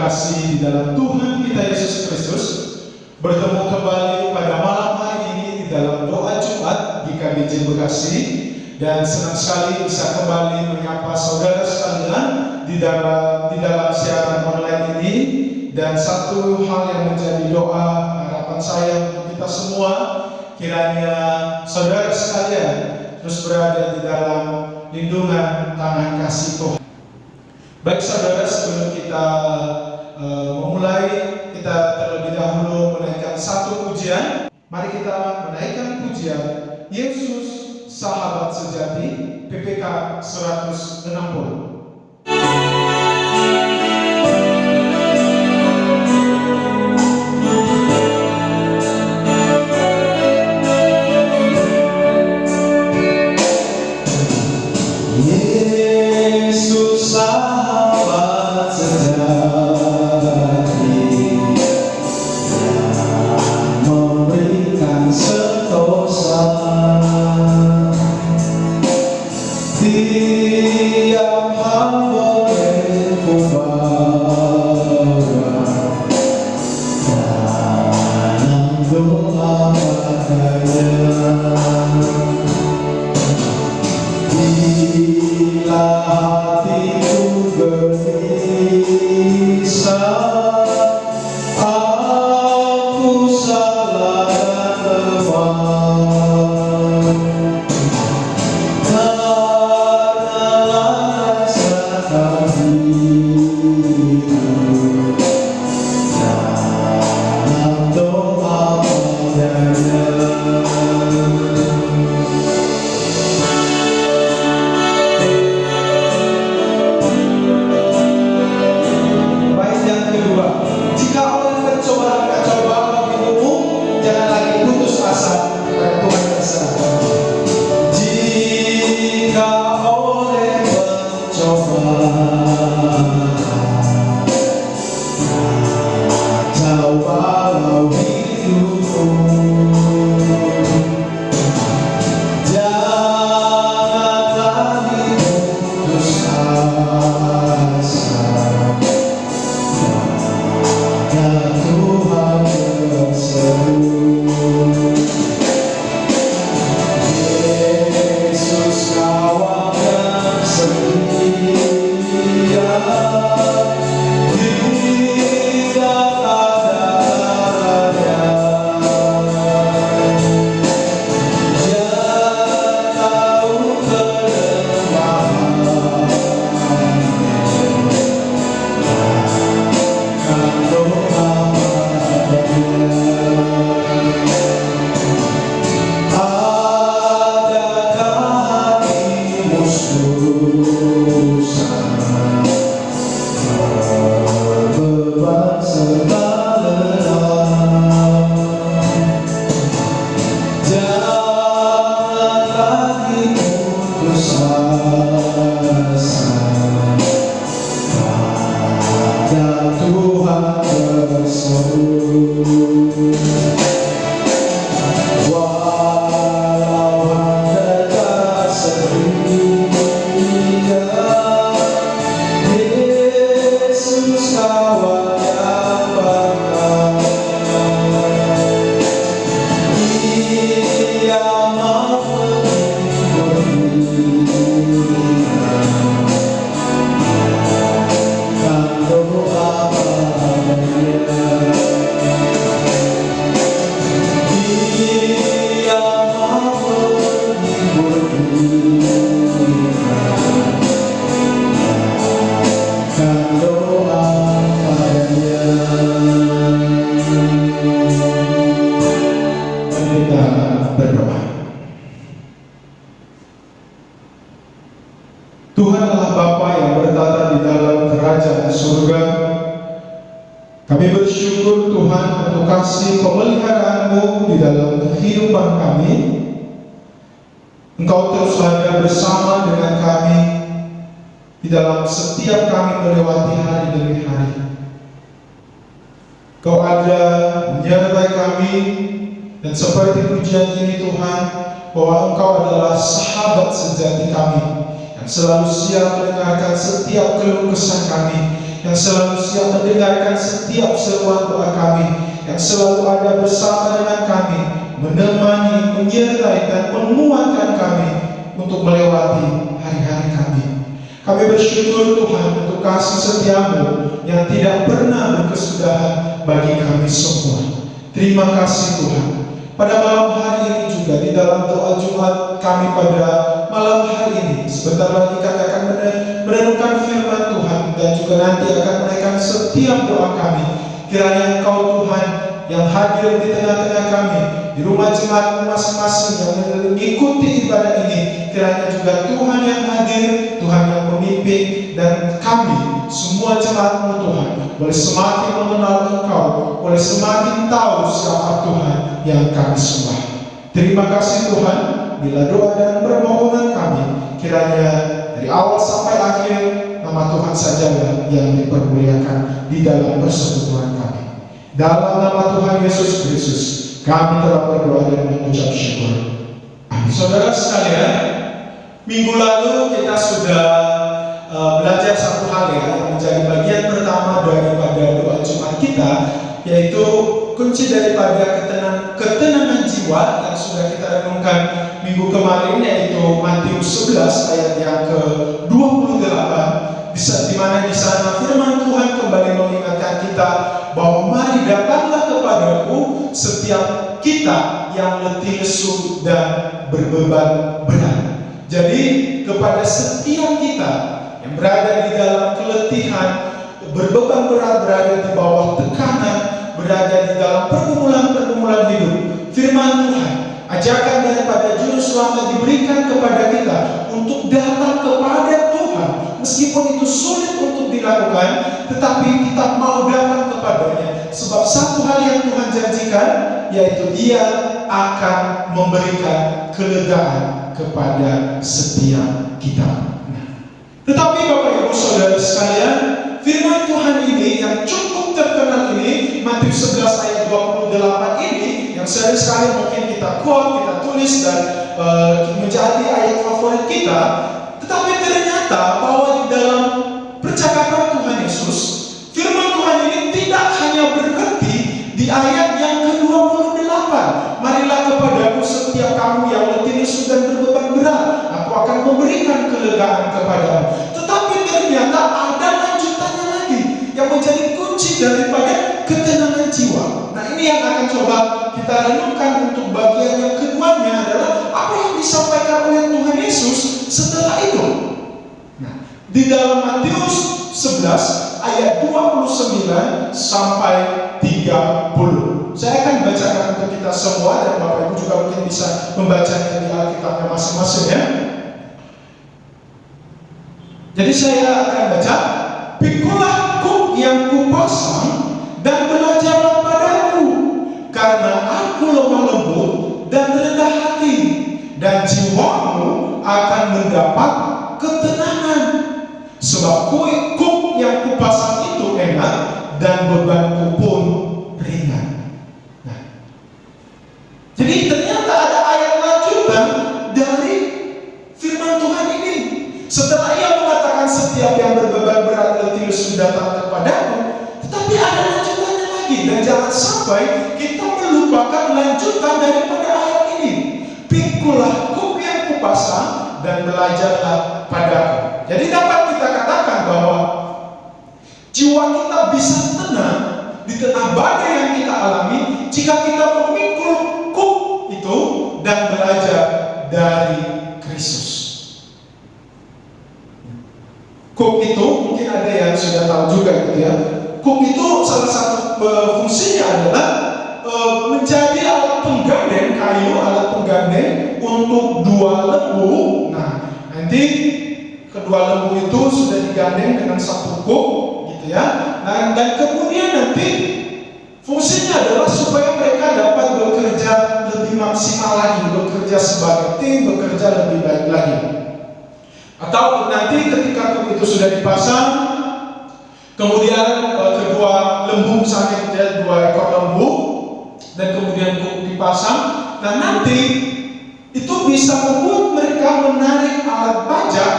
terkasih di dalam Tuhan kita Yesus Kristus, bertemu kembali pada malam hari ini di dalam doa Jumat di KBJ Bekasi, dan senang sekali bisa kembali menyapa saudara sekalian di dalam siaran online ini. Dan satu hal yang menjadi doa harapan saya untuk kita semua, kiranya saudara sekalian terus berada di dalam lindungan tangan kasih Tuhan. Baik saudara, sebelum kita memulai, kita terlebih dahulu menaikkan satu pujian. Mari kita menaikkan pujian Yesus Sahabat Sejati, PPK 160. Dan seperti pujian ini Tuhan, bahwa Engkau adalah sahabat sejati kami yang selalu siap mendengarkan setiap keluh kesah kami, yang selalu siap mendengarkan setiap seruan doa kami, yang selalu ada bersama dengan kami, menemani, menyertai dan menguatkan kami untuk melewati hari-hari kami. Kami bersyukur Tuhan untuk kasih setiamu yang tidak pernah berkesudahan bagi kami semua. Terima kasih Tuhan. Pada malam hari ini juga di dalam doa Jumat kami pada malam hari ini, sebentar lagi kami akan merenungkan firman Tuhan dan juga nanti akan menaikkan setiap doa kami. Kiranya Engkau Tuhan yang hadir di tengah-tengah kami, di rumah jemaat masing-masing yang mengikuti ibadah ini, kiranya juga Tuhan yang hadir, Tuhan yang memimpin, dan kami semua jemaat-Mu Tuhan boleh semakin mengenal Engkau, boleh semakin tahu siapa Tuhan yang kami sembah. Terima kasih Tuhan, bila doa dan permohonan kami kiranya dari awal sampai akhir nama Tuhan sajalah yang dipermuliakan di dalam persekutuan kami. Dalam nama Tuhan Yesus Kristus kami telah berdoa dan mengucap syukur. Amin. Saudara sekalian, minggu lalu kita sudah belajar satu hal yang menjadi bagian pertama daripada doa Jumat kita, yaitu kunci daripada ketenangan jiwa yang sudah kita renungkan minggu kemarin, yaitu Matius 11 ayat yang ke-28, di mana di sana firman Tuhan kembali mengingatkan kita bahwa mari datanglah kepadaku setiap kita yang letih lesu dan berbeban berat. Jadi kepada setiap kita yang berada di dalam keletihan, berbeban berat, berada di bawah tekanan, berada di dalam pergumulan-pergumulan hidup, firman Tuhan, ajakan daripada Juru Selamat diberikan kepada kita untuk datang kepada Tuhan. Meskipun itu sulit untuk dilakukan, tetapi kita mau datang kepadanya. Sebab satu hal yang Tuhan janjikan, yaitu Dia akan memberikan kelegaan kepada setiap kita. Tetapi Bapak Ibu Saudara sekalian, firman Tuhan ini yang cukup terkenal ini, Matius 11 ayat 28 ini, yang sering sekali mungkin kita quote, kita tulis dan menjadi ayat favorit kita. Tetapi ternyata bahwa di dalam percakapan Tuhan Yesus, firman Tuhan ini tidak hanya berhenti di ayat yang ke-28. Marilah kepadaku setiap kamu yang letih lesu dan berbeban berat, aku akan memberikan kelegaan kepadamu. Tetapi ternyata ada lanjutannya lagi yang menjadi kunci daripada ketenangan jiwa. Nah, ini yang akan coba kita renungkan untuk bagian yang keduanya, adalah apa yang disampaikan oleh Tuhan Yesus setelah itu. Nah, di dalam Matius 11 ayat 29 sampai 30. Saya akan bacakan untuk kita semua, dan Bapak Ibu juga mungkin bisa membacanya di Alkitabnya masing-masing ya. Jadi saya akan baca, "Pikulah kuk yang kupasang dan belajarlah padaku, karena aku lemah lembut dan rendah hati, dan jiwamu akan mendapat ketenangan. Sebab kuk yang kupasang itu enak dan bebanku pun ringan." Nah, jadi ternyata ada ayat lanjutan dari firman Tuhan ini. Setelah Ia mengatakan setiap yang berbeban berat letih lesu datang kepadaku, tetapi ada lanjutannya lagi, dan jangan sampai kita melupakan lanjutan daripada ayat ini. "Pikulah kuk yang kupasang dan belajarlah padaku." Jadi dapat kita katakan bahwa jiwa kita bisa tenang di tengah badai yang kita alami jika kita memikul kuk itu dan belajar dari Kristus. Kuk itu mungkin ada yang sudah tahu juga gitu ya. Kuk itu salah satu fungsinya adalah menjadi alat penggandeng kayu, alat penggandeng untuk dua lembu. Nah, nanti kedua lembu itu sudah digandeng dengan satu kuk gitu ya. Nah, dan kemudian nanti fungsinya adalah supaya mereka dapat bekerja lebih maksimal lagi, bekerja sebagai tim, bekerja lebih baik lagi. Atau nanti ketika kuk itu sudah dipasang, kemudian kedua lembu, misalnya gitu ya, dua ekor lembu, dan kemudian kuk dipasang, nah nanti itu bisa membuat mereka menarik alat pajak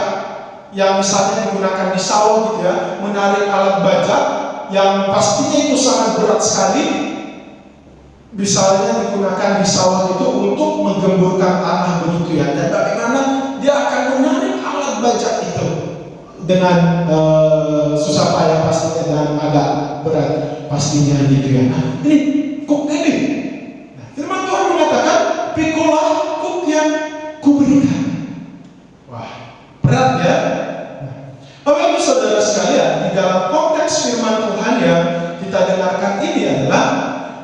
yang misalnya digunakan di sawah gitu ya, menarik alat bajak yang pastinya itu sangat berat sekali, misalnya digunakan di sawah itu untuk menggemburkan tanah begitu ya, dan bagaimana dia akan menarik alat bajak itu dengan susah payah pastinya dan agak berat pastinya gitu ya. Nah, ini kuk ini, nah, firman Tuhan mengatakan, pikulah kuk yang kuberikan. Wah, berat ya. Bapak Ibu Saudara sekalian, di dalam konteks firman Tuhan yang kita dengarkan ini adalah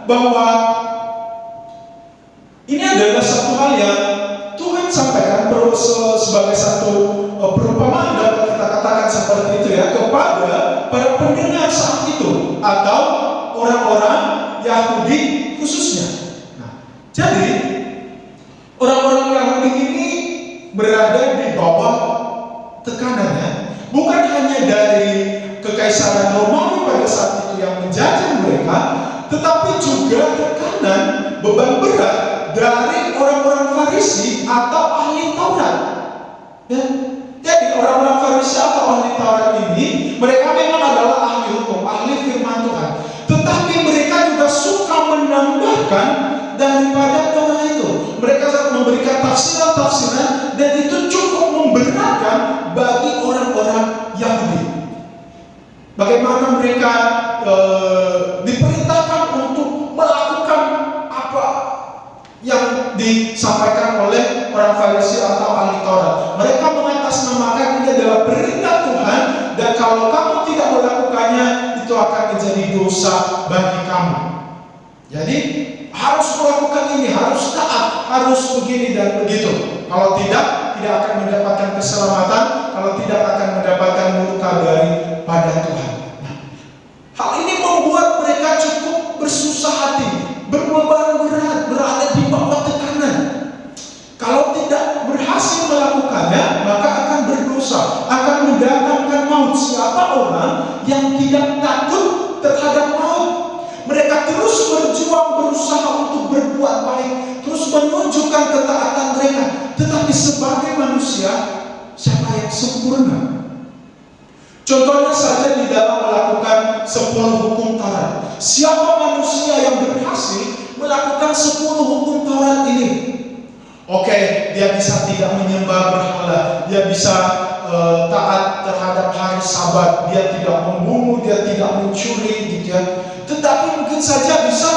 bahwa ini adalah satu hal yang Tuhan sampaikan sebagai satu perumpamaan, dapat kita katakan seperti itu ya, kepada para pendengar saat itu atau orang-orang Yahudi khususnya. Nah, jadi orang-orang Yahudi ini berada di bawah tekanannya, bukan hanya dari kekaisaran Romawi pada saat itu yang menjajah mereka, tetapi juga tekanan beban berat dari orang-orang Farisi atau ahli Taurat. Ya. Jadi orang-orang Farisi atau ahli Taurat ini, mereka memang adalah ahli hukum, ahli firman Tuhan, tetapi mereka juga suka menambahkan daripada Taurat itu. Mereka memberikan tafsiran-tafsiran, dan itu cukup memberatkan bagi orang-orang Yahudi. Bagaimana mereka diperintahkan untuk melakukan apa yang disampaikan oleh orang Farisi atau ahli Taurat. Mereka mengatasnamakan ini adalah perintah Tuhan, dan kalau kamu tidak melakukannya, itu akan menjadi dosa bagi kamu. Jadi harus melakukan ini, harus taat, harus begini dan begitu. Kalau tidak akan mendapatkan keselamatan, kalau tidak akan mendapatkan murka daripada Tuhan. Nah, hal ini membuat mereka cukup bersusah hati, berbeban berat, berada di bawah tekanan. Kalau tidak berhasil melakukannya, maka akan berdosa, akan mendatangkan maut. Siapa orang yang tidak takut terhadap maut? Mereka terus berjuang, berusaha untuk berbuat baik, terus menunjukkan ketaatan mereka. Tetapi sebagai manusia, siapa yang sempurna? Contohnya saja di dalam melakukan 10 hukum Taurat. Siapa manusia yang berhasil melakukan 10 hukum Taurat ini? Oke, dia bisa tidak menyembah berhala, dia bisa taat terhadap hari Sabat, dia tidak membunuh, dia tidak mencuri gitu ya. Tetapi mungkin saja bisa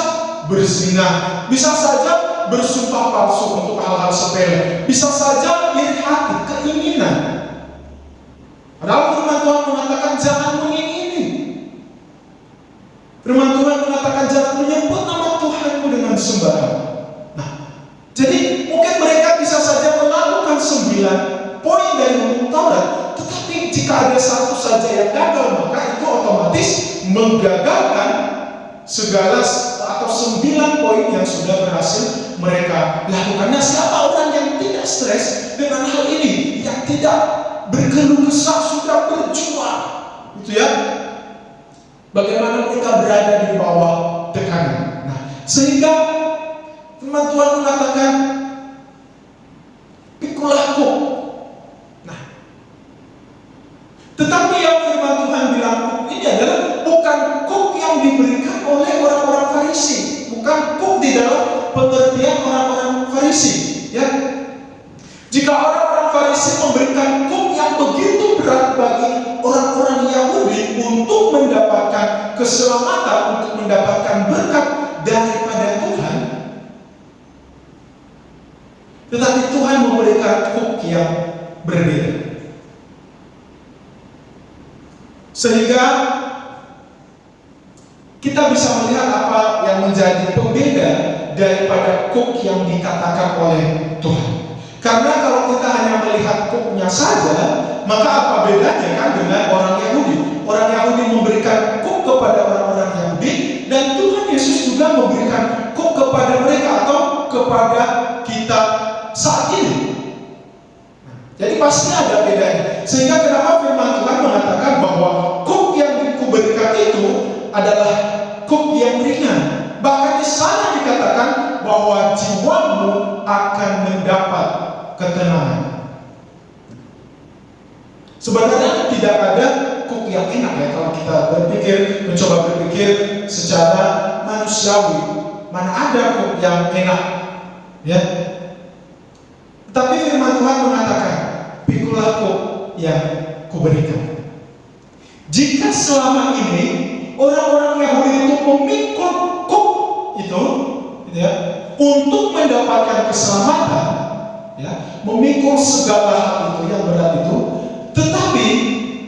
berzina, bisa saja bersumpah palsu untuk hal-hal sepele, bisa saja iri hati, keinginan. Padahal firman Tuhan mengatakan jangan mengingini. Firman Tuhan mengatakan jangan menyebut nama Tuhanmu dengan sembarang. Nah, jadi mungkin mereka bisa saja melakukan 9 poin dari hukum Taurat, tetapi jika ada satu saja yang gagal, maka itu otomatis menggagalkan segala atau 9 poin yang sudah berhasil mereka lakukan. Nah, siapa orang yang tidak stres dengan hal ini, yang tidak berkeluh kesah, sudah berjuang, gitu ya? Bagaimana mereka berada di bawah tekanan. Nah, sehingga firman Tuhan mengatakan, pikulah kuk. Nah, tetapi yang firman Tuhan bilang kuk ini adalah bukan kuk yang diberikan oleh orang-orang Farisi, bukan kuk di dalam pengertian orang-orang Farisi. Ya, jika orang-orang Farisi memberikan kuk yang begitu berat bagi orang-orang Yahudi untuk mendapatkan keselamatan, untuk mendapatkan berkat daripada Tuhan, tetapi Tuhan memberikan kuk yang berbeda, sehingga kita bisa melihat apa yang menjadi pembeda daripada kuk yang dikatakan oleh Tuhan. Karena kalau kita hanya melihat kuknya saja, maka apa bedanya kan dengan orang Yahudi? Orang Yahudi memberikan kuk kepada orang-orang Yahudi, dan Tuhan Yesus juga memberikan kuk kepada mereka atau kepada kita saat ini. Jadi pasti ada bedanya. Sehingga kenapa firman Tuhan mengatakan bahwa kuk yang diberikan itu adalah kuk yang ringan. Bahkan di sana dikatakan bahwa jiwamu akan mendapat ketenangan. Sebenarnya tidak ada kok yang enak ya kalau kita mencoba berpikir secara manusiawi. Mana ada kok yang enak, ya? Tapi firman Tuhan mengatakan, pikulah kok yang kuberikan. Jika selama ini orang-orang Yahudi itu memikul kok itu, ya, untuk mendapatkan keselamatan, ya, memikul segala hal itu yang berat itu, tetapi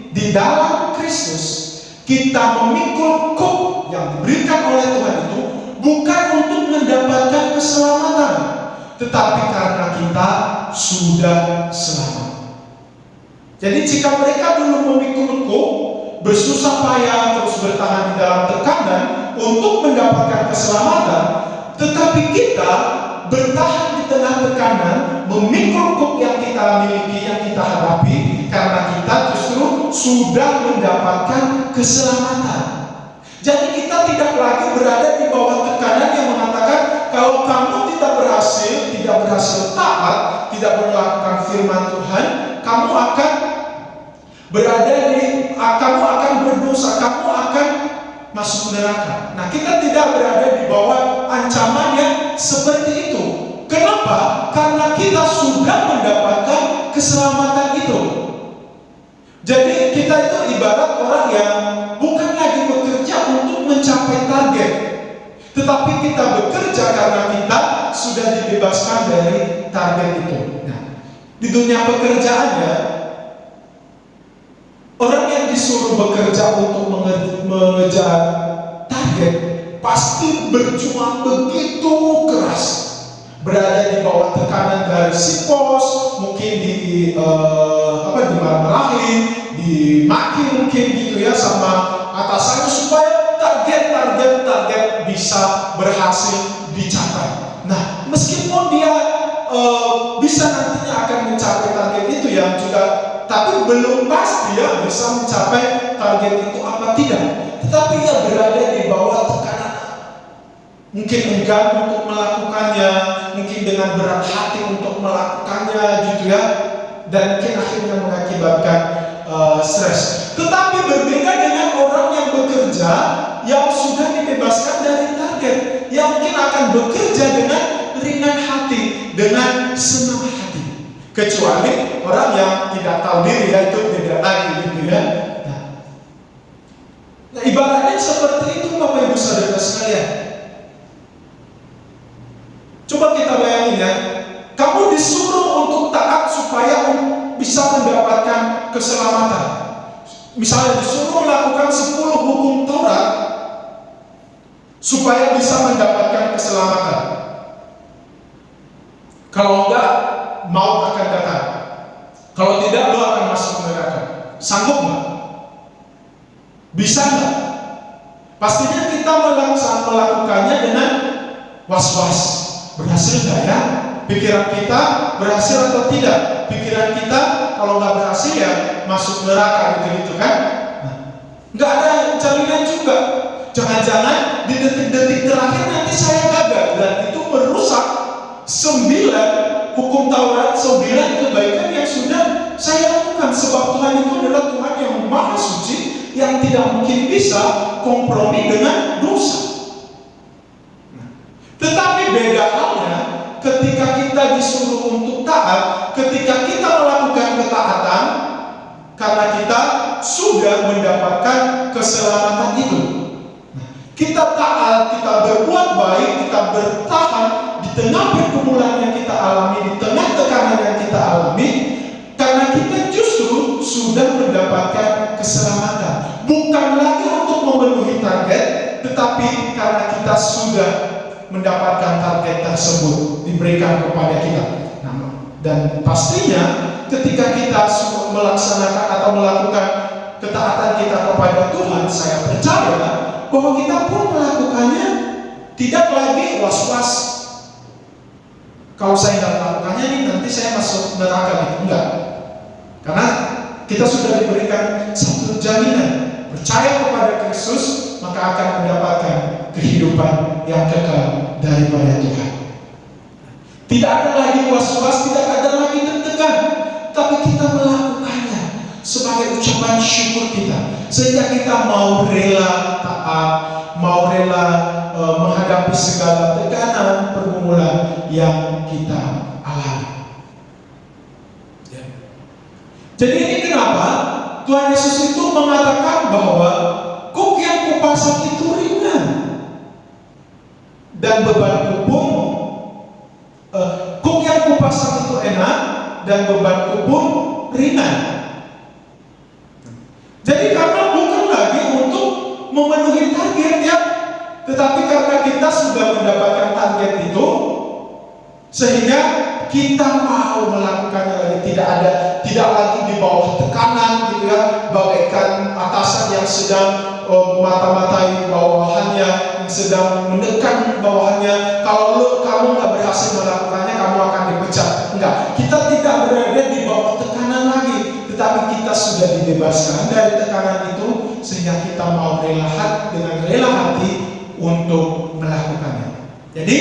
di dalam Kristus kita memikul kok yang diberikan oleh Tuhan itu bukan untuk mendapatkan keselamatan, tetapi karena kita sudah selamat. Jadi jika mereka dulu memikul kok, bersusah payah terus bertahan di dalam tekanan untuk mendapatkan keselamatan, tetapi kita bertahan di tengah tekanan, memikul kok yang kita miliki, yang kita hadapi, karena kita justru sudah mendapatkan keselamatan. Jadi kita tidak lagi berada di bawah tekanan yang mengatakan kalau kamu tidak berhasil taat, tidak melakukan firman Tuhan, kamu akan kamu akan berdosa, kamu akan masuk neraka. Nah, kita tidak berada di bawah ancaman yang seperti itu. Kenapa? Karena kita sudah mendapatkan keselamatan itu. Jadi kita itu ibarat orang yang bukan lagi bekerja untuk mencapai target, tetapi kita bekerja karena kita sudah dibebaskan dari target itu. Nah, di dunia pekerjaannya, orang yang disuruh bekerja untuk mengejar target pasti berjuang begitu keras, berada di bawah tekanan dari si bos, mungkin dimarah-marahin, dimaki mungkin gitu ya sama atasannya supaya target bisa berhasil dicapai. Nah, meskipun dia bisa nantinya akan mencapai target itu yang juga, tapi belum pasti ya bisa mencapai target itu apa tidak. Tetapi ia berada di bawah tekanan, mungkin enggan untuk melakukannya, mungkin dengan berat hati untuk melakukannya gitu ya, dan mungkin akhirnya mengakibatkan stres. Tetapi berbeda dengan orang yang bekerja yang sudah dibebaskan dari target, yang mungkin akan bekerja dengan ringan hati, dengan senang hati. Kecuali orang yang tidak tahu diri, ya itu beda lagi gitu ya. Nah, ibaratnya seperti itu Bapak Ibu Saudara sekalian. Coba kita bayangin ya, kamu disuruh untuk taat supaya bisa mendapatkan keselamatan. Misalnya disuruh melakukan 10 hukum Taurat supaya bisa mendapatkan keselamatan. Kalau enggak, maut akan datang. Kalau tidak, lo akan masuk neraka. Sanggup nggak? Bisa nggak? Pastinya kita melakukannya dengan was-was. Berhasil nggak ya? Pikiran kita berhasil atau tidak? Pikiran kita kalau nggak berhasil ya masuk neraka gitu kan? Nah, nggak ada jaminan juga. Jangan-jangan di detik-detik terakhir nanti saya gagal dan itu merusak 9 hukum Taurat, 9 kebaikan yang sudah saya lakukan. Sebab Tuhan itu adalah Tuhan yang maha suci, yang tidak mungkin bisa kompromi dengan dosa. Tetapi beda halnya ketika kita disuruh untuk taat, ketika kita melakukan ketaatan, karena kita sudah mendapatkan keselamatan itu. Kita taat, kita berbuat baik, kita bertahan di tengah pergumulan yang kita alami, di tengah tekanan yang kita alami, karena kita justru sudah mendapatkan keselamatan. Bukan lagi untuk memenuhi target, tetapi karena kita sudah mendapatkan target tersebut diberikan kepada kita. Dan pastinya ketika kita melaksanakan atau melakukan ketaatan kita kepada Tuhan, saya percaya bahwa kita pun melakukannya tidak lagi was-was. Kalau saya tidak melakukannya nih, nanti saya masuk neraka gitu. Enggak. Karena kita sudah diberikan satu jaminan. Percaya kepada Kristus, maka akan mendapatkan kehidupan yang kekal daripada Tuhan. Tidak ada lagi was-was, tidak ada lagi deg-degan, tapi kita melakukannya. Sebab sebagai ucapan syukur kita, sehingga kita mau rela taat, mau rela menghadapi segala tekanan pergumulan yang kita alami. Ya. Jadi ini kenapa Tuhan Yesus itu mengatakan bahwa kuk yang kupasang itu ringan dan bebanku pun kuk yang kupasang itu enak dan bebanku pun ringan. Jadi karena bukan lagi untuk memenuhi target ya, tetapi karena kita sudah mendapatkan target itu, sehingga kita mau melakukannya lagi, tidak lagi di bawah tekanan gitu ya, bagaikan atasan yang sedang mata-matai bawahannya, yang sedang menekan bawahannya. Kalau kamu nggak berhasil melakukannya, kamu akan dipecat. Enggak, kita tidak berada di bawah tekanan lagi, tetapi kita sudah dibebaskan dari tekanan itu, sehingga kita mau dengan rela hati untuk melakukannya. Jadi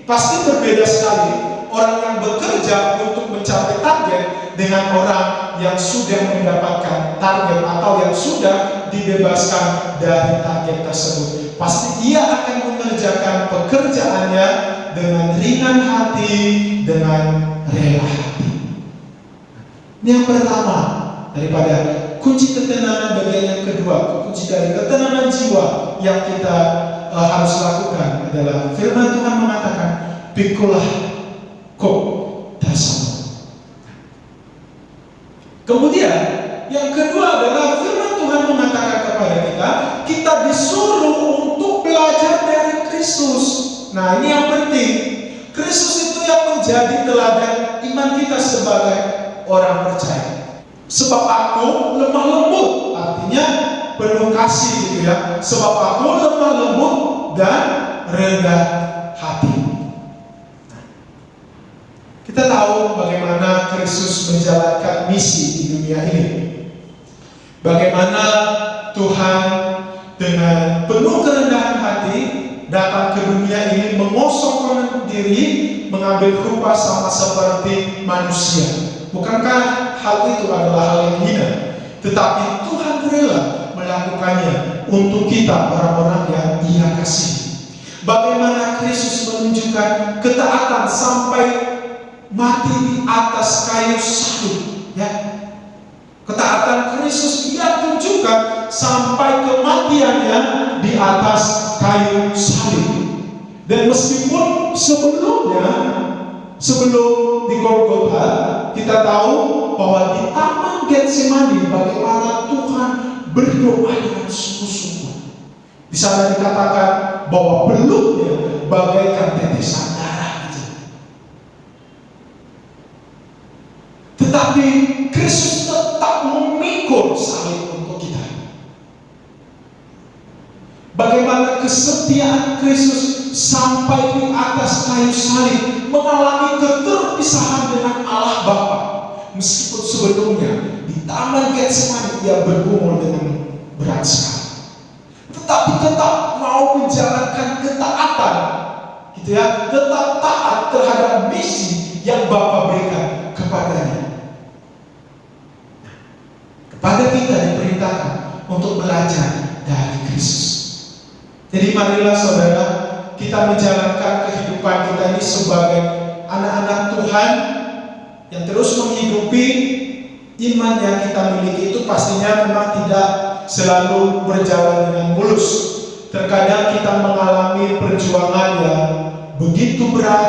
pasti berbeda sekali orang yang bekerja untuk mencapai target dengan orang yang sudah mendapatkan target atau yang sudah dibebaskan dari target tersebut. Pasti ia akan mengerjakan pekerjaannya dengan ringan hati, dengan rela hati. Ini yang pertama daripada kunci ketenangan. Bagian yang kedua, kunci dari ketenangan jiwa yang kita harus lakukan adalah firman Tuhan mengatakan, pikulah kok tersebut. Kemudian yang kedua adalah firman Tuhan mengatakan kepada kita disuruh untuk belajar dari Kristus. Nah, ini yang penting. Kristus itu yang menjadi teladan iman kita sebagai orang percaya. Sebab aku lemah lembut, artinya penuh kasih gitu ya. Sebab aku lemah lembut dan rendah hati. Kita tahu bagaimana Kristus menjalankan misi di dunia ini. Bagaimana Tuhan dengan penuh kerendahan hati datang ke dunia ini, mengosongkan diri, mengambil rupa sama seperti manusia. Bukankah hal itu adalah hal yang hina? Tetapi Tuhan rela melakukannya untuk kita, orang-orang yang Dia kasih. Bagaimana Kristus menunjukkan ketaatan sampai mati di atas kayu salib, ya. Ketaatan Kristus Dia tunjukkan sampai kematiannya di atas kayu salib. Dan meskipun sebelum di Golgota, kita tahu bahwa di Taman Getsemani bagaimana Tuhan berdoa dengan sungguh-sungguh. Di sana dikatakan bahwa belutnya bagaikan tetesan darah itu. Tetapi Kristus tetap memikul salib untuk kita. Bagaimana kesetiaan Kristus sampai di atas kayu salib, mengalami keterpisahan dengan Allah Bapa. Meskipun sebelumnya di Taman Getsemani Dia bergumul dengan berat sekali, tetapi tetap mau menjalankan ketaatan, gitu ya, tetap taat terhadap misi yang Bapa berikan kepadanya. Kepada kita diperintahkan untuk belajar dari Kristus. Jadi marilah saudara, kita menjalankan kehidupan kita ini sebagai anak-anak Tuhan yang terus menghidupi iman yang kita miliki. Itu pastinya memang tidak selalu berjalan dengan mulus. Terkadang kita mengalami perjuangan yang begitu berat,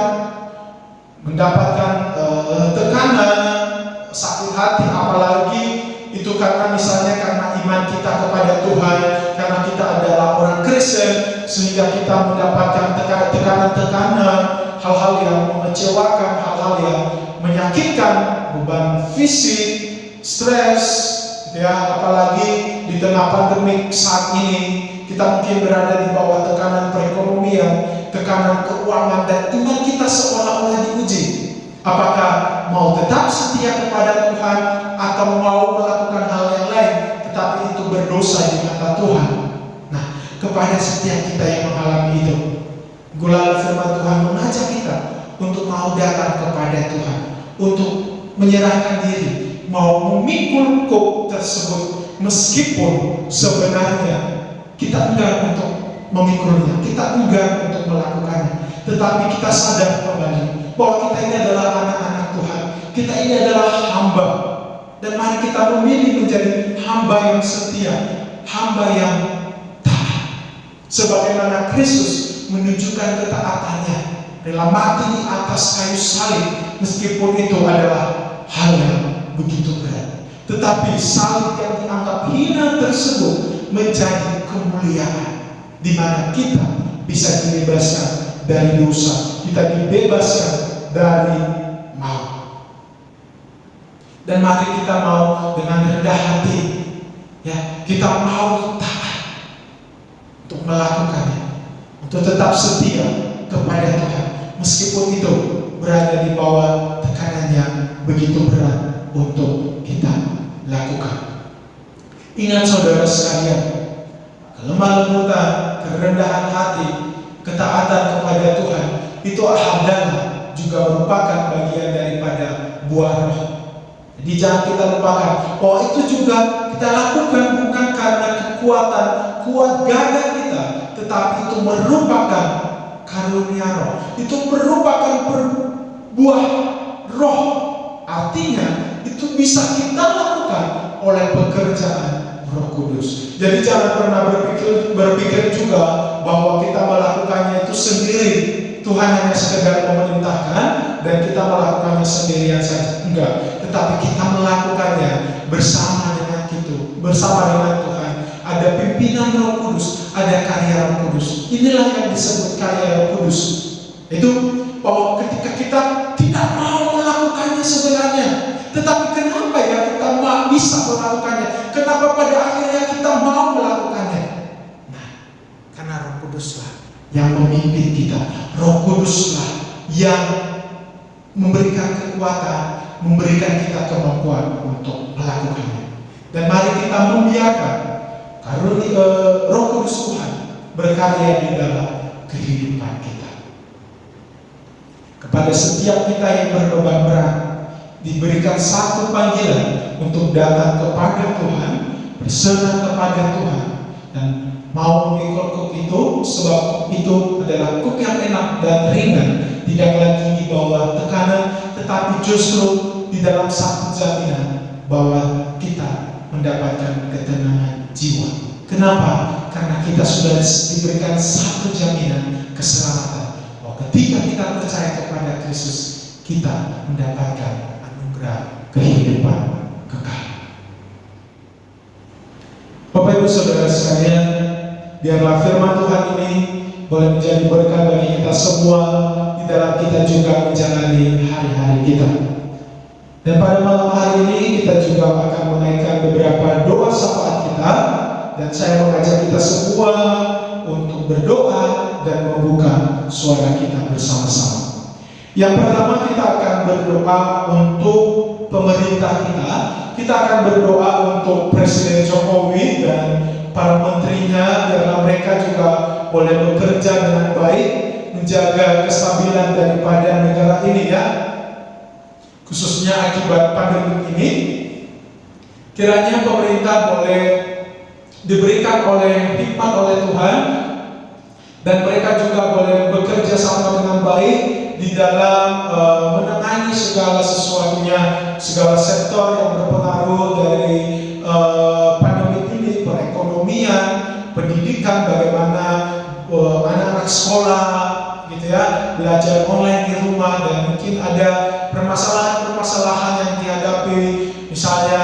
mendapatkan tekanan, sakit hati, apalagi itu karena misalnya karena iman kita kepada Tuhan, karena kita adalah orang Kristen, sehingga kita mendapatkan tekanan-tekanan, hal-hal yang mengecewakan, hal-hal yang menyakitkan, beban fisik, stres, ya, apalagi di tengah pandemi saat ini kita mungkin berada di bawah tekanan perekonomian, tekanan keuangan, dan iman kita seolah-olah diuji. Apakah mau tetap setia kepada Tuhan atau mau melakukan hal yang lain, tetapi itu berdosa di mata Tuhan? Nah, kepada setiap kita yang mengalami itu, gulal firman Tuhan mengajak kita untuk mau datang kepada Tuhan, untuk menyerahkan diri, mau memikul kop tersebut, meskipun sebenarnya kita enggan untuk memikulnya, kita enggan untuk melakukannya, tetapi kita sadar kembali bahwa kita ini adalah anak-anak Tuhan, kita ini adalah hamba, dan mari kita memilih menjadi hamba yang setia, hamba yang taat, sebagaimana Kristus menunjukkan ketaatannya, rela mati di atas kayu salib, meskipun itu adalah hal yang begitu berat. Tetapi salib yang dianggap hina tersebut menjadi kemuliaan, di mana kita bisa dibebaskan dari dosa, kita dibebaskan dari maut. Dan mari kita mau dengan rendah hati, ya, kita mau taat untuk melakukannya, untuk tetap setia kepada Tuhan, meskipun itu berada di bawah tekanan yang begitu berat untuk kita lakukan. Ingat saudara sekalian, kelemah lembutan, kerendahan hati, ketaatan kepada Tuhan itu adalah juga merupakan bagian daripada buah roh. Jadi jangan kita lupakan bahwa itu juga kita lakukan bukan karena kekuatan kuat gagah kita, tetapi itu merupakan karunia roh. Itu merupakan buah roh. Artinya itu bisa kita lakukan oleh pekerjaan Roh Kudus. Jadi jangan pernah berpikir juga bahwa kita melakukannya itu sendiri. Tuhan hanya sekedar memerintahkan dan kita melakukannya sendirian saja. Enggak, tetapi kita melakukannya bersama dengan Tuhan. Ada pimpinan Roh Kudus, ada karya Roh Kudus. Inilah yang disebut karya Roh Kudus. Itu bahwa ketika kita tidak mau melakukannya sebenarnya, tetapi kenapa ya kita bisa melakukannya? Kenapa pada akhirnya kita mau melakukannya? Nah, karena Roh Kuduslah yang memimpin kita. Roh Kuduslah yang memberikan kekuatan, memberikan kita kemampuan untuk melakukannya. Dan mari kita membiarkan karunia Roh Kudus Tuhan berkarya di dalam kehidupan kita. Kepada setiap kita yang berbeban berat diberikan satu panggilan untuk datang kepada Tuhan, berserah kepada Tuhan, dan mau memikul kuk itu, sebab kuk itu adalah kuk yang enak dan ringan, tidak lagi di bawah tekanan, tetapi justru di dalam satu jaminan bahwa kita mendapatkan ketenangan jiwa. Kenapa? Karena kita sudah diberikan satu jaminan keselamatan. Ketika kita percaya kepada Kristus, kita mendapatkan anugerah kehidupan kekal. Bapak Ibu Saudara sekalian, biarlah firman Tuhan ini boleh menjadi berkat bagi kita semua di dalam kita juga menjalani hari-hari kita. Dan pada malam hari ini kita juga akan menaikkan beberapa doa syafaat kita, dan saya mengajak kita semua untuk berdoa dan membuka suara kita bersama-sama. Yang pertama, kita akan berdoa untuk pemerintah kita. Kita akan berdoa untuk Presiden Jokowi dan para menterinya, biarlah mereka juga boleh bekerja dengan baik, menjaga kestabilan daripada negara ini, ya, khususnya akibat pandemi ini. Kiranya pemerintah boleh diberikan oleh hikmat oleh Tuhan, dan mereka juga boleh bekerja sama dengan baik di dalam menangani segala sesuatunya, segala sektor yang berpengaruh dari pandemi ini, perekonomian, pendidikan, bagaimana anak-anak sekolah, gitu ya, belajar online di rumah, dan mungkin ada permasalahan-permasalahan yang dihadapi, misalnya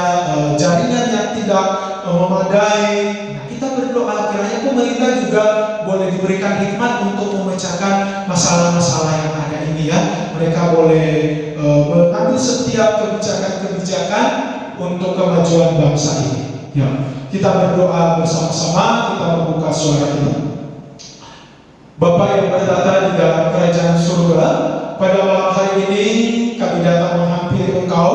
jaringan yang tidak memadai. Nah, kita berdoa kiranya pemerintah juga boleh diberikan hikmat untuk memecahkan masalah-masalah yang ada ini, ya. Mereka boleh mengambil setiap kebijakan-kebijakan untuk kemajuan bangsa ini. Ya, kita berdoa bersama-sama, kita membuka suara kita. Bapa yang bertata di dalam kerajaan surga, pada malam hari ini kami datang menghampiri Engkau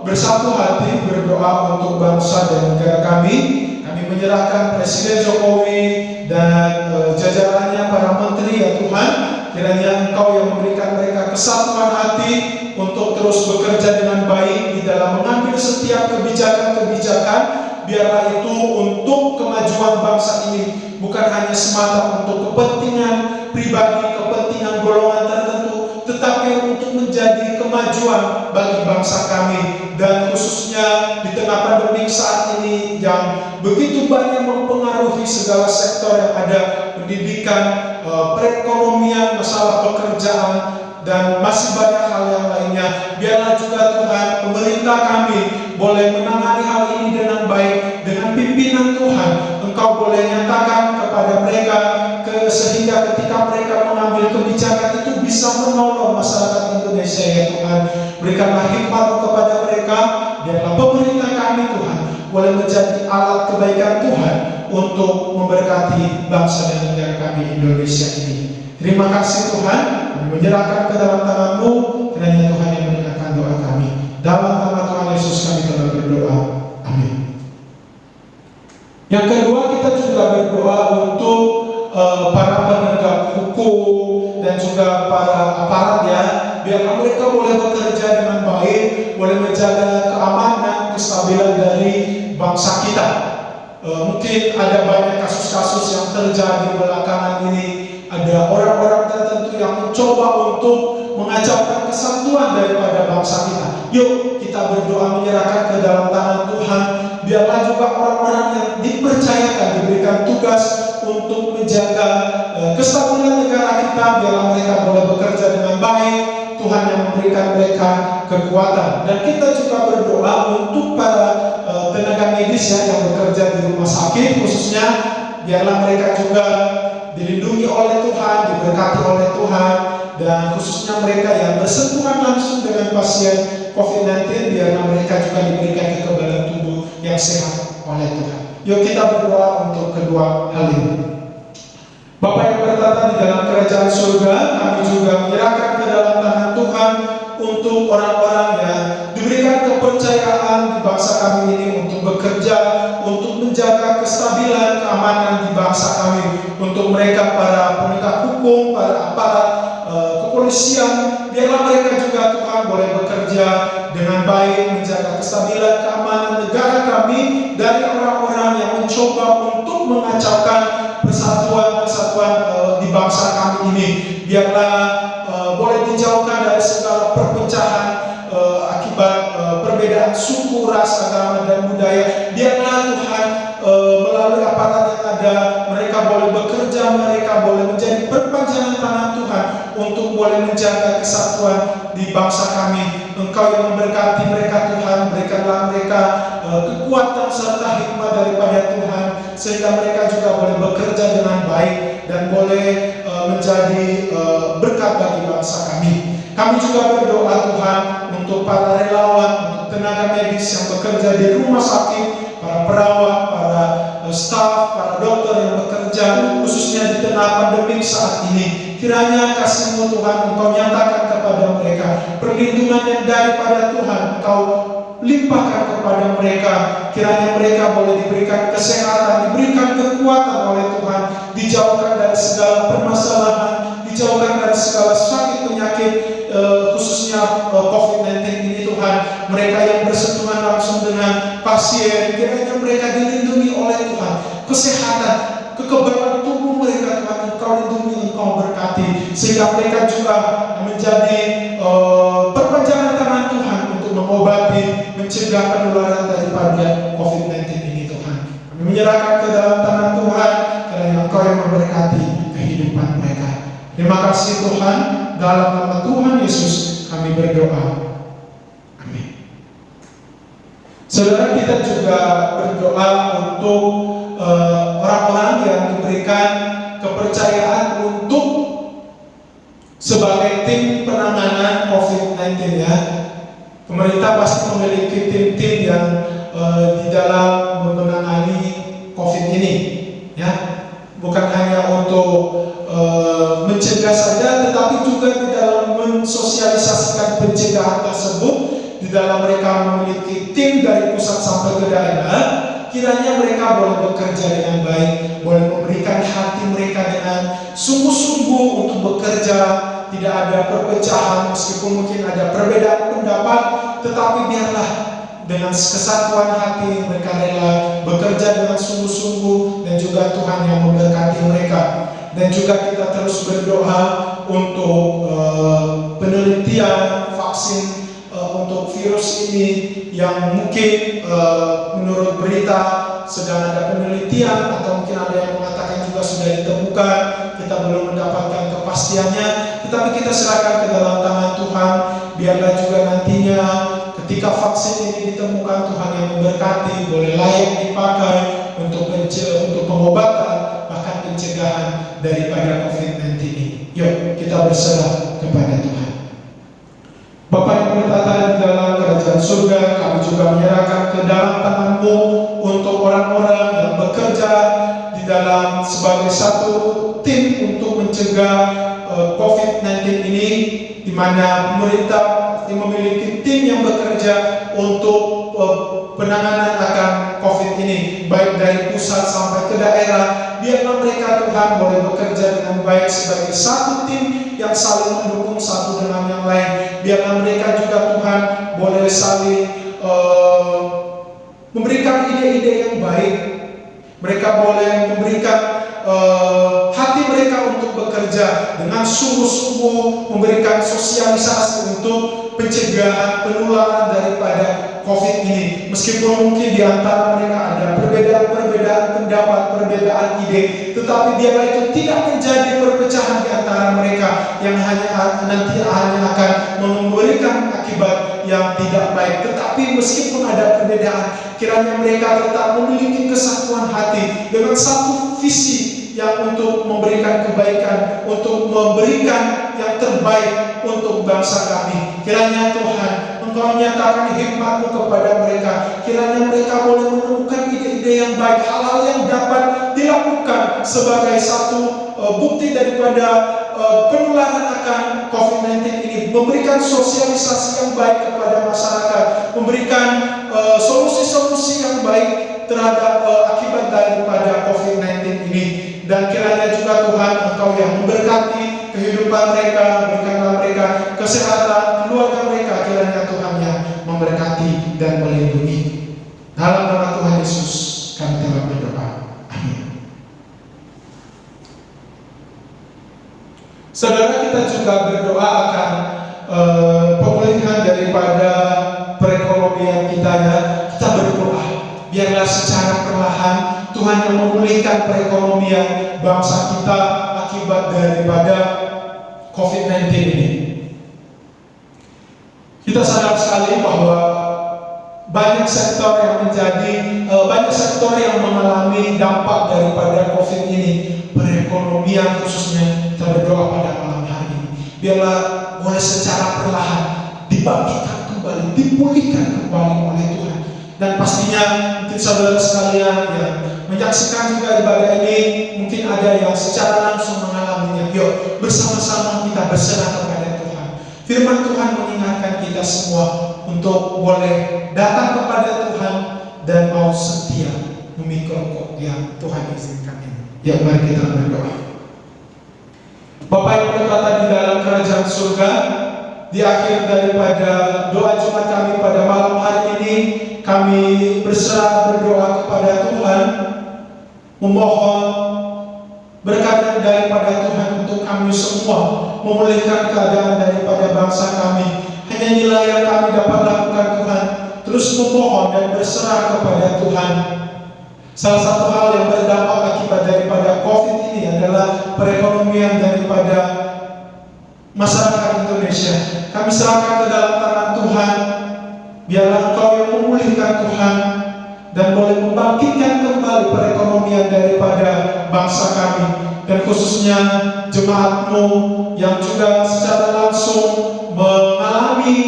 bersatu hati berdoa untuk bangsa dan negara kami. Kami menyerahkan Presiden Jokowi dan jajarannya, para menteri, ya Tuhan, kiranya Engkau yang memberikan mereka kesatuan hati untuk terus bekerja dengan baik di dalam mengambil setiap kebijakan-kebijakan. Biarlah itu untuk kemajuan bangsa ini, bukan hanya semata untuk kepentingan pribadi, kepentingan golongan tertentu, tetapi untuk menjadi kemajuan bagi bangsa kami. Dan khususnya di tengah pandemi saat ini yang begitu banyak mempengaruhi segala sektor yang ada, pendidikan, perekonomian, masalah pekerjaan, dan masih banyak hal yang lainnya. Biarlah juga Tuhan, pemerintah kami boleh menangani hal ini dengan baik, dengan pimpinan Tuhan. Engkau boleh nyatakan kepada mereka sehingga ketika mereka mengambil kebijakan itu bisa menolong masyarakat Indonesia, ya Tuhan. Berikanlah hikmat kepada mereka. Biarlah pemerintah kami Tuhan boleh menjadi alat kebaikan Tuhan untuk memberkati bangsa dan negara kami Indonesia ini. Terima kasih Tuhan, kami menyerahkan ke dalam tangan-Mu, kiranya Tuhan yang mendengarkan doa kami. Dalam nama Tuhan Yesus kami telah berdoa. Amin. Yang kedua, kita juga berdoa untuk para penegak hukum dan juga para aparat, ya, biar mereka boleh bekerja dengan baik, boleh menjaga keamanan, kestabilan dari bangsa kita. Mungkin ada banyak kasus-kasus yang terjadi belakangan ini. Ada orang-orang tertentu yang mencoba untuk mengacaukan kesatuan daripada bangsa kita. Yuk kita berdoa menyerahkan ke dalam tangan Tuhan. Biarlah juga orang-orang yang dipercayakan, diberikan tugas untuk menjaga kestabilan negara kita, biarlah mereka boleh bekerja dengan baik. Tuhan yang memberikan mereka kekuatan. Dan kita juga berdoa untuk para tenaga medis, ya, yang bekerja di rumah sakit khususnya, biarlah mereka juga dilindungi oleh Tuhan, diberkati oleh Tuhan, dan khususnya mereka yang bersentuhan langsung dengan pasien COVID-19, biarlah mereka juga diberikan kekebalan tubuh yang sehat oleh Tuhan. Yuk kita berdoa untuk kedua hal ini. Bapa yang bertata di dalam kerajaan surga, kami juga menyerahkan ke dalam tangan Tuhan untuk orang-orang yang diberikan kepercayaan di bangsa kami ini untuk bekerja, untuk menjaga kestabilan, keamanan di bangsa kami, untuk mereka para penegak hukum, para aparat kepolisian, biarlah mereka juga Tuhan boleh bekerja dengan baik, menjaga kestabilan, keamanan negara kami dari orang-orang yang mencoba untuk mengacaukan persatuan di bangsa kami ini. Biarlah boleh dijauhkan dari segala perpecahan akibat perbedaan suku, ras, agama, dan budaya. Biarlah Tuhan melalui aparat yang ada, mereka boleh bekerja, mereka boleh menjadi perpanjangan tangan Tuhan untuk boleh menjaga kesatuan di bangsa kami. Engkau yang memberkati mereka Tuhan, berikanlah mereka kekuatan serta hikmat daripada Tuhan, sehingga mereka juga boleh bekerja dengan baik dan boleh menjadi berkat bagi bangsa kami. Kami juga berdoa Tuhan untuk para relawan, untuk tenaga medis yang bekerja di rumah sakit, para perawat, para staf, para dokter yang bekerja khususnya di tengah pandemi saat ini. Kiranya kasih-Mu Tuhan Engkau nyatakan kepada mereka, perlindungan yang daripada Tuhan Engkau limpahkan kepada mereka. Kiranya mereka boleh diberikan kesehatan, diberikan kekuatan oleh Tuhan, dijauhkan dari segala permasalahan, dijauhkan dari segala sakit penyakit, khususnya COVID-19 ini Tuhan. Mereka yang bersentuhan langsung dengan pasien, kiranya mereka dilindungi oleh Tuhan. Kesehatan, kekebalan tubuh mereka Tuhan Engkau lindungi, Engkau berkati, sehingga mereka juga menjadi perpanjangan tangan Tuhan untuk mengobati, mencegah penularan daripada COVID-19 ini Tuhan. Kami menyerahkan ke dalam tangan Tuhan, karena Engkau yang memberkati kehidupan mereka. Terima kasih Tuhan, dalam nama Tuhan Yesus kami berdoa. Amin. Saudara, kita juga berdoa untuk orang-orang yang diberikan kepercayaan untuk sebagai tim penanganan COVID-19, ya. Pemerintah pasti memiliki tim-tim yang di dalam menangani COVID ini, ya. Bukan hanya untuk mencegah saja, tetapi juga di dalam mensosialisasikan pencegahan tersebut. Di dalam mereka memiliki tim dari pusat sampai ke daerah. Kiranya mereka boleh bekerja dengan baik, boleh memberikan hati mereka dengan sungguh-sungguh untuk bekerja. Tidak ada perpecahan, meskipun mungkin ada perbedaan pendapat, tetapi biarlah dengan kesatuan hati mereka rela bekerja dengan sungguh-sungguh, dan juga Tuhan yang memberkati mereka. Dan juga kita terus berdoa untuk penelitian vaksin untuk virus ini yang mungkin menurut berita sedang ada penelitian, atau mungkin ada yang mengatakan juga sudah ditemukan. Kita belum mendapatkan kepastiannya, tetapi kita serahkan ke dalam tangan Tuhan. Biarlah juga nantinya ketika vaksin ini ditemukan, Tuhan yang memberkati, boleh layak dipakai untuk pengobatan, bahkan pencegahan daripada COVID-19 ini. Yuk kita berserah kepada Tuhan. Bapa yang bertata di dalam kerajaan surga, kami juga menyerahkan ke dalam tangan-Mu untuk orang-orang yang bekerja di dalam sebagai satu tim untuk mencegah COVID-19 ini, di mana pemerintah memiliki tim yang bekerja untuk penanganan akan COVID ini, baik dari pusat sampai ke daerah. Biarlah mereka Tuhan boleh bekerja dengan baik sebagai satu tim yang saling mendukung satu dengan yang lain. Biarlah mereka juga Tuhan boleh saling memberikan ide-ide yang baik. Mereka boleh memberikan hati mereka untuk bekerja dengan sungguh-sungguh, memberikan sosialisasi untuk pencegahan penularan daripada COVID ini. Meskipun mungkin di antara mereka ada perbedaan-perbedaan pendapat, perbedaan ide, tetapi biarlah itu tidak menjadi perpecahan di antara mereka yang nanti hanya akan memberikan akibat yang tidak baik. Tetapi meskipun ada perbedaan, kiranya mereka tetap memiliki kesatuan hati dengan satu visi yang untuk memberikan kebaikan, untuk memberikan yang terbaik untuk bangsa kami. Kiranya Tuhan, Engkau nyatakan hikmat-Mu kepada mereka. Kiranya mereka boleh menemukan ide-ide yang baik, hal-hal yang dapat dilakukan sebagai satu bukti daripada penularan akan COVID-19 ini. Memberikan sosialisasi yang baik kepada masyarakat, memberikan solusi-solusi yang baik terhadap akibat daripada COVID-19 ini. Dan kiranya juga Tuhan, Engkau yang memberkati kehidupan mereka, berikanlah mereka kesehatan, keluarga mereka. Kiranya Tuhan yang memberkati dan melindungi. Dalam nama Tuhan Yesus kami telah berdoa. Amin. Saudara, kita juga berdoa akan pemulihan daripada perekonomian kita ya. Kita berdoa biarlah secara perlahan Tuhan yang memulihkan perekonomian bangsa kita akibat daripada COVID-19 ini. Kita sadar sekali bahwa banyak sektor yang mengalami dampak daripada COVID ini. Perekonomian khususnya, kita berdoa pada malam hari ini, biarlah boleh secara perlahan dibangkitkan kembali, dipulihkan kembali oleh Tuhan. Dan pastinya mungkin saudara sekalian yang menyaksikan juga ibadah ini, mungkin ada yang secara langsung mengalaminya. Yuk bersama-sama kita berserah kepada Tuhan. Firman Tuhan mengingatkan kita semua untuk boleh datang kepada Tuhan dan mau setia memikul pokok yang Tuhan izinkan ini. Ya, mari kita berdoa. Bapa yang berkata di dalam kerajaan surga, di akhir daripada doa Jumat kami pada malam hari ini, kami berserah berdoa kepada Tuhan, memohon berkat daripada Tuhan untuk kami semua, memulihkan keadaan daripada bangsa kami. Hanya inilah yang kami dapat lakukan Tuhan, terus memohon dan berserah kepada Tuhan. Salah satu hal yang berdampak akibat daripada COVID ini adalah perekonomian daripada masyarakat Indonesia. Kami serahkan ke dalam tangan Tuhan. Biarlah Engkau yang memulihkan Tuhan dan boleh membangkitkan kembali perekonomian daripada bangsa kami, dan khususnya jemaat-Mu yang juga secara langsung mengalami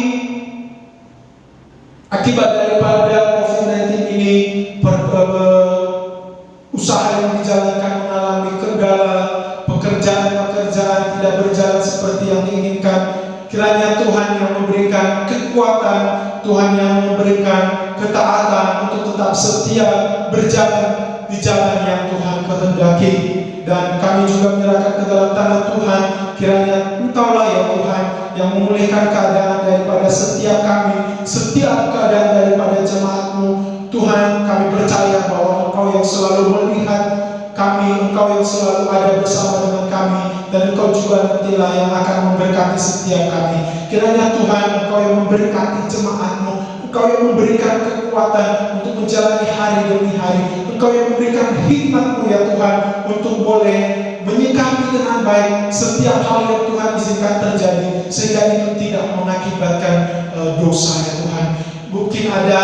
akibat daripada COVID-19 ini. Usaha yang dijalankan mengalami kendala, pekerjaan-pekerjaan tidak berjalan seperti yang diinginkan. Kiranya Tuhan yang memberikan kekuatan, Tuhan yang memberikan ketaatan untuk tetap setia berjalan di jalan yang Tuhan kehendaki. Dan kami juga menyerahkan ke dalam tangan Tuhan, kiranya Engkaulah ya Tuhan yang memulihkan keadaan daripada setiap kami, setiap keadaan daripada jemaat-Mu. Tuhan, kami percaya bahwa Engkau yang selalu melihat kami, Engkau yang selalu ada bersama dengan kami, dan Engkau juga nantilah yang akan memberkati setiap kami. Kiranya Tuhan, Engkau yang memberkati jemaat-Mu, Engkau yang memberikan kekuatan untuk menjalani hari demi hari, Engkau yang memberikan hikmat-Mu ya Tuhan untuk boleh menyikapi dengan baik setiap hal yang Tuhan izinkan terjadi, sehingga itu tidak mengakibatkan dosa ya Tuhan. Mungkin ada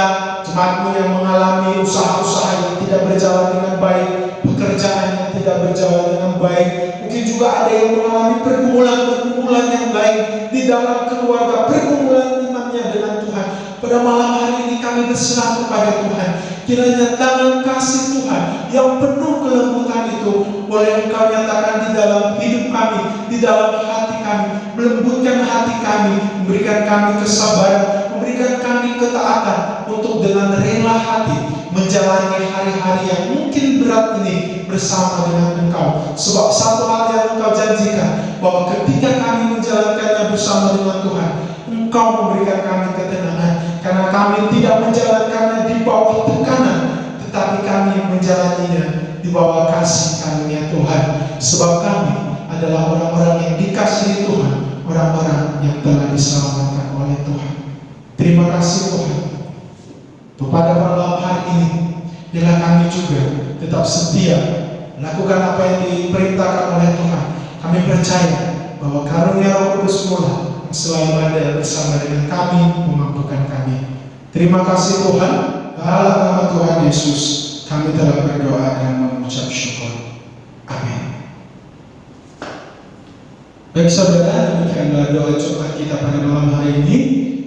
jemaat-Mu yang mengalami usaha-usaha yang tidak berjalan dengan baik, pekerjaan yang tidak berjalan dengan baik. Mungkin juga ada yang mengalami pergumulan-pergumulan yang baik di dalam keluarga, pergumulan imannya dengan Tuhan. Pada malam hari ini kami berserah kepada Tuhan. Kiranya tangan kasih Tuhan yang penuh kelembutan itu boleh Engkau nyatakan di dalam hidup kami, di dalam hati kami, melembutkan hati kami, memberikan kami kesabaran, memberikan kami ketaatan untuk dengan rela hati menjalani hari-hari yang mungkin berat ini bersama dengan Engkau. Sebab satu hal yang Engkau janjikan, bahwa ketika kami menjalankannya bersama dengan Tuhan, Engkau memberikan kami ketenangan, karena kami tidak menjalankannya di bawah tekanan, tetapi kami menjalaninya di bawah kasih karunia Tuhan. Sebab kami adalah orang-orang yang dikasihi Tuhan, orang-orang yang telah diselamatkan oleh Tuhan. Terima kasih Tuhan. Pada malam hari ini, biarlah kami juga tetap setia lakukan apa yang diperintahkan oleh Tuhan. Kami percaya bahwa karunia Roh Kudus mula selalu ada bersama dengan kami, memampukan kami. Terima kasih Tuhan. Dalam nama Tuhan Yesus kami telah berdoa dan mengucap syukur. Amin. Baik saudara, demikianlah doa Jumat kita pada malam hari ini,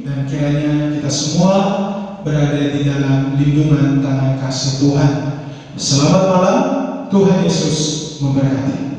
dan kiranya kita semua berada di dalam lindungan tangan kasih Tuhan. Selamat malam, Tuhan Yesus memberkati.